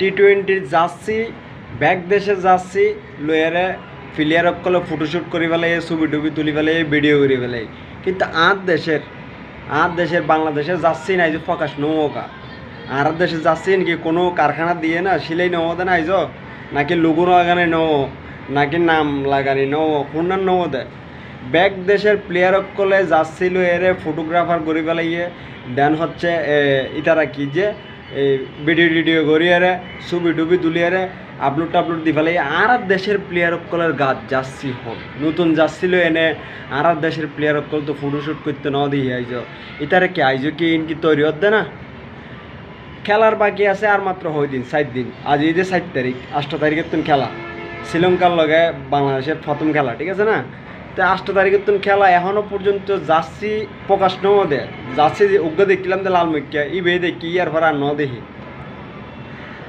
টি-20 jersey back দেশে jersey লয়ারে player সকলে photoshoot করে পেলাই ছবি টবি তুলি পেলাই ভিডিও করে পেলাই কিন্তু আর দেশের বাংলাদেশের জার্সি নাই যে ফকাশ নৌকা আর দেশে যাচ্ছি নাকি কোনো কারখানা দিয়ে না সিলাই নেওয়া দেয় না আইজ নাকি লুগো লাগানি নেও নাকি নাম লাগানি নেও কোনার নেওয়া দেয় ব্যাক দেশের প্লেয়ার সকলে যাচ্ছিল এরে ফটোগ্রাফার করে পেলাইয়ে দেন হচ্ছে ইতারা কি যে ভিডিও করিয়ারে ছবি টুবি তুলিয়ারে আপলোড টাপলোড দি ফেলাই আর দেশের প্লেয়ার সকলের গাছ যাচ্ছি হল নতুন যাচ্ছিল এনে আর দেশের প্লেয়ার সকল তো ফটোশ্যুট করতে ন দিয়ে আইজ ইতারে কি আইজ কি ইনকি তৈরি হতে না খেলার বাকি আছে আর মাত্র 6 দিন 7 দিন আজ এই যে 7 তারিখ 8 তারিখের তুন খেলা শ্রীলঙ্কার লগে বাংলাদেশের প্রথম খেলা ঠিক আছে না তো 8 তারিখের তুন খেলা এখনও পর্যন্ত জার্সি প্রকাশ নও দেয় জার্সি উগ্র দেখলাম যে লাল মুখিয়া ই বে দেখি আর ভরা ন দেখি